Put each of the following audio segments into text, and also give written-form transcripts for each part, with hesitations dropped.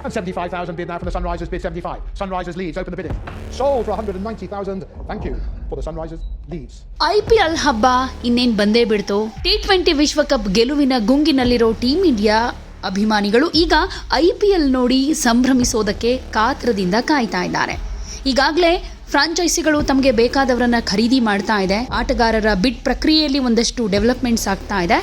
And 75,000 bid now from the Sunrisers, bid 75. Sunrisers leads, open the bidding. Sold for 190,000. Thank you for the Sunrisers leads. IPL ಹಬ್ಬ ಇನ್ನೇನ್ ಬಂದೇ ಬಿಡ್ತು. T20 ವಿಶ್ವಕಪ್ ಗೆಲುವಿನ ಗುಂಗಿನಲ್ಲಿರೋ team India ಅಭಿಮಾನಿಗಳು ಈಗ IPL ನೋಡಿ ಸಂಭ್ರಮಿಸೋದಕ್ಕೆ ಕಾತ್ರದಿಂದ ಕಾಯ್ತಾ ಇದ್ದಾರೆ. ಈಗಾಗಲೇ ಫ್ರಾಂಚೈಸಿಗಳು ತಮಗೆ ಬೇಕಾದವರನ್ನ ಖರೀದಿ ಮಾಡ್ತಾ ಇದೆ. ಆಟಗಾರರ ಬಿಡ್ ಪ್ರಕ್ರಿಯೆಯಲ್ಲಿ ಒಂದಷ್ಟು ಡೆವಲಪ್ಮೆಂಟ್ಸ್ ಆಗ್ತಾ ಇದೆ.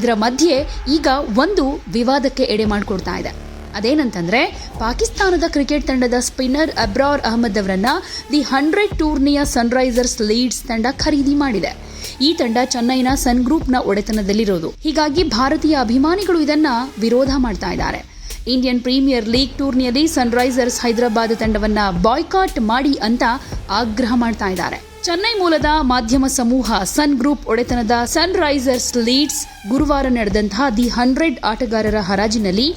ಇದರ ಮಧ್ಯೆ ಈಗ ಒಂದು ವಿವಾದಕ್ಕೆ ಎಡೆ ಮಾಡಿಕೊಡ್ತಾ ಇದೆ. ಅದೇನಂತಂದ್ರೆ ಪಾಕಿಸ್ತಾನದ ಕ್ರಿಕೆಟ್ ತಂಡದ ಸ್ಪಿನ್ನರ್ ಅಬ್ರಾರ್ ಅಹಮದ್ ಅವರನ್ನ ದಿ 100 ಟೂರ್ನಿಯ ಸನ್ರೈಸರ್ಸ್ ಲೀಡ್ಸ್ ತಂಡ ಖರೀದಿ ಮಾಡಿದೆ. ಈ ತಂಡ ಚೆನ್ನೈನ ಸನ್ ಗ್ರೂಪ್ನ ಒಡೆತನದಲ್ಲಿರೋದು. ಹೀಗಾಗಿ ಭಾರತೀಯ ಅಭಿಮಾನಿಗಳು ಇದನ್ನ ವಿರೋಧ ಮಾಡ್ತಾ ಇದ್ದಾರೆ. ಇಂಡಿಯನ್ ಪ್ರೀಮಿಯರ್ ಲೀಗ್ ಟೂರ್ನಿಯಲ್ಲಿ ಸನ್ರೈಸರ್ಸ್ ಹೈದರಾಬಾದ್ ತಂಡವನ್ನ ಬಾಯ್ಕಾಟ್ ಮಾಡಿ ಅಂತ ಆಗ್ರಹ ಮಾಡ್ತಾ ಇದ್ದಾರೆ. ಚೆನ್ನೈ ಮೂಲದ ಮಾಧ್ಯಮ ಸಮೂಹ ಸನ್ ಗ್ರೂಪ್ ಒಡೆತನದ ಸನ್ರೈಸರ್ಸ್ ಲೀಡ್ಸ್ ಗುರುವಾರ ನಡೆದಂತಹ ದಿ 100 ಆಟಗಾರರ ಹರಾಜಿನಲ್ಲಿ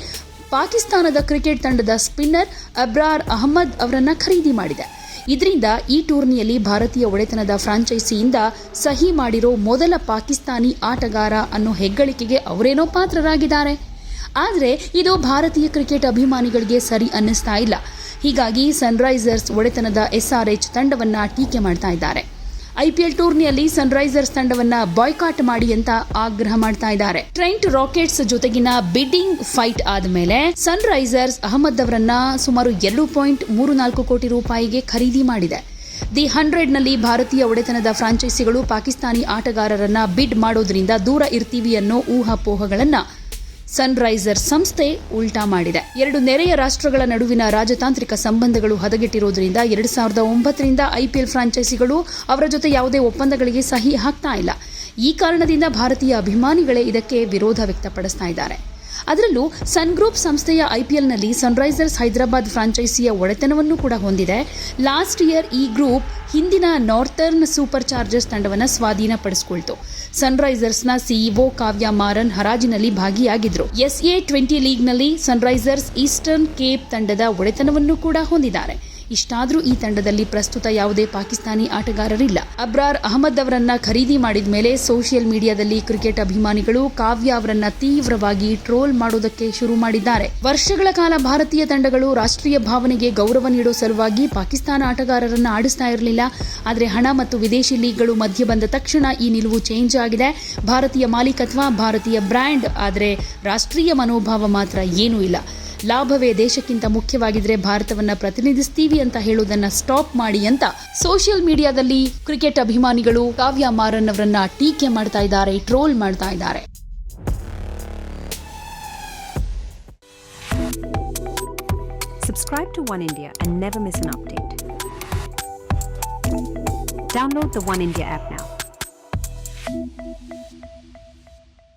ಪಾಕಿಸ್ತಾನದ ಕ್ರಿಕೆಟ್ ತಂಡದ ಸ್ಪಿನ್ನರ್ ಅಬ್ರಾರ್ ಅಹಮದ್ ಅವರನ್ನ ಖರೀದಿ ಮಾಡಿದೆ. ಇದರಿಂದ ಈ ಟೂರ್ನಿಯಲ್ಲಿ ಭಾರತೀಯ ಒಡೆತನದ ಫ್ರಾಂಚೈಸಿಯಿಂದ ಸಹಿ ಮಾಡಿರೋ ಮೊದಲ ಪಾಕಿಸ್ತಾನಿ ಆಟಗಾರ ಅನ್ನೋ ಹೆಗ್ಗಳಿಕೆಗೆ ಅವರೇನೋ ಪಾತ್ರರಾಗಿದ್ದಾರೆ. ಆದರೆ ಇದು ಭಾರತೀಯ ಕ್ರಿಕೆಟ್ ಅಭಿಮಾನಿಗಳಿಗೆ ಸರಿ ಅನ್ನಿಸ್ತಾ ಇಲ್ಲ. ಹೀಗಾಗಿ ಸನ್ರೈಸರ್ಸ್ ಒಡೆತನದ SRH ತಂಡವನ್ನ ಟೀಕೆ ಮಾಡ್ತಾ ಇದ್ದಾರೆ. IPL ಟೂರ್ನಿಯಲ್ಲಿ ಸನ್ರೈಸರ್ಸ್ ತಂಡವನ್ನ ಬಾಯ್ಕಾಟ್ ಮಾಡಿ ಅಂತ ಆಗ್ರಹ ಮಾಡ್ತಾ ಇದ್ದಾರೆ. ಟ್ರೆಂಟ್ ರಾಕೆಟ್ಸ್ ಜೊತೆಗಿನ ಬಿಡ್ಡಿಂಗ್ ಫೈಟ್ ಆದ್ಮೇಲೆ ಸನ್ರೈಸರ್ಸ್ ಅಹಮದ್ ಅವರನ್ನ ಸುಮಾರು 2.34 ಕೋಟಿ ರೂಪಾಯಿಗೆ ಖರೀದಿ ಮಾಡಿದೆ. ದಿ 100ನಲ್ಲಿ ಭಾರತೀಯ ಒಡೆತನದ ಫ್ರಾಂಚೈಸಿಗಳು ಪಾಕಿಸ್ತಾನಿ ಆಟಗಾರರನ್ನ ಬಿಡ್ ಮಾಡೋದ್ರಿಂದ ದೂರ ಇರ್ತೀವಿ ಅನ್ನೋ ಊಹಾಪೋಹಗಳನ್ನ ಸನ್ರೈಸರ್ಸ್ ಸಂಸ್ಥೆ ಉಲ್ಟಾ ಮಾಡಿದೆ. ಎರಡು ನೆರೆಯ ರಾಷ್ಟ್ರಗಳ ನಡುವಿನ ರಾಜತಾಂತ್ರಿಕ ಸಂಬಂಧಗಳು ಹದಗೆಟ್ಟಿರೋದ್ರಿಂದ 2009ರಿಂದ IPL ಫ್ರಾಂಚೈಸಿಗಳು ಅವರ ಜೊತೆ ಯಾವುದೇ ಒಪ್ಪಂದಗಳಿಗೆ ಸಹಿ ಹಾಕ್ತಾ ಇಲ್ಲ. ಈ ಕಾರಣದಿಂದ ಭಾರತೀಯ ಅಭಿಮಾನಿಗಳೇ ಇದಕ್ಕೆ ವಿರೋಧ ವ್ಯಕ್ತಪಡಿಸ್ತಾ ಇದ್ದಾರೆ. ಅದರಲ್ಲೂ ಸನ್ ಗ್ರೂಪ್ ಸಂಸ್ಥೆಯ IPLನಲ್ಲಿ ಸನ್ರೈಸರ್ಸ್ ಹೈದರಾಬಾದ್ ಫ್ರಾಂಚೈಸಿಯ ಒಡೆತನವನ್ನು ಕೂಡ ಹೊಂದಿದೆ. ಲಾಸ್ಟ್ ಇಯರ್ ಈ ಗ್ರೂಪ್ ಹಿಂದಿನ ನಾರ್ಥರ್ನ್ ಸೂಪರ್ ಚಾರ್ಜರ್ಸ್ ತಂಡವನ್ನು ಸ್ವಾಧೀನಪಡಿಸಿಕೊಳ್ತು. ಸನ್ರೈಸರ್ಸ್ನ CEO ಕಾವ್ಯ ಮಾರನ್ ಹರಾಜಿನಲ್ಲಿ ಭಾಗಿಯಾಗಿದ್ರು. SA20 ಲೀಗ್ನಲ್ಲಿ ಸನ್ರೈಸರ್ಸ್ ಈಸ್ಟರ್ನ್ ಕೇಪ್ ತಂಡದ ಒಡೆತನವನ್ನು ಕೂಡ ಹೊಂದಿದ್ದಾರೆ. ಇಷ್ಟಾದರೂ ಈ ತಂಡದಲ್ಲಿ ಪ್ರಸ್ತುತ ಯಾವುದೇ ಪಾಕಿಸ್ತಾನಿ ಆಟಗಾರರಿಲ್ಲ. ಅಬ್ರಾರ್ ಅಹಮದ್ ಅವರನ್ನ ಖರೀದಿ ಮಾಡಿದ ಮೇಲೆ ಸೋಷಿಯಲ್ ಮೀಡಿಯಾದಲ್ಲಿ ಕ್ರಿಕೆಟ್ ಅಭಿಮಾನಿಗಳು ಕಾವ್ಯ ಅವರನ್ನ ತೀವ್ರವಾಗಿ ಟ್ರೋಲ್ ಮಾಡೋದಕ್ಕೆ ಶುರು ಮಾಡಿದ್ದಾರೆ. ವರ್ಷಗಳ ಕಾಲ ಭಾರತೀಯ ತಂಡಗಳು ರಾಷ್ಟ್ರೀಯ ಭಾವನೆಗೆ ಗೌರವ ನೀಡೋ ಸಲುವಾಗಿ ಪಾಕಿಸ್ತಾನ ಆಟಗಾರರನ್ನ ಆಡಿಸ್ತಾ ಇರಲಿಲ್ಲ. ಆದರೆ ಹಣ ಮತ್ತು ವಿದೇಶಿ ಲೀಗ್ಗಳು ಮಧ್ಯೆ ಬಂದ ತಕ್ಷಣ ಈ ನಿಲುವು ಚೇಂಜ್ ಆಗಿದೆ. ಭಾರತೀಯ ಮಾಲೀಕತ್ವ, ಭಾರತೀಯ ಬ್ರ್ಯಾಂಡ್, ಆದರೆ ರಾಷ್ಟ್ರೀಯ ಮನೋಭಾವ ಮಾತ್ರ ಏನೂ ಇಲ್ಲ. ಲಾಭವೇ ದೇಶಕ್ಕಿಂತ ಮುಖ್ಯವಾಗಿದ್ರೆ ಭಾರತವನ್ನ ಪ್ರತಿನಿಧಿಸ್ತೀವಿ ಅಂತ ಹೇಳೋದನ್ನ ಸ್ಟಾಪ್ ಮಾಡಿ ಅಂತ ಸೋಷಿಯಲ್ ಮೀಡಿಯಾದಲ್ಲಿ ಕ್ರಿಕೆಟ್ ಅಭಿಮಾನಿಗಳು ಕಾವ್ಯ ಮಾರನ್ ಅವರನ್ನ ಟೀಕೆ ಮಾಡ್ತಾ ಇದ್ದಾರೆ, ಟ್ರೋಲ್ ಮಾಡ್ತಾ ಇದ್ದಾರೆ. Subscribe to One India and never miss an update. Download the One India app now.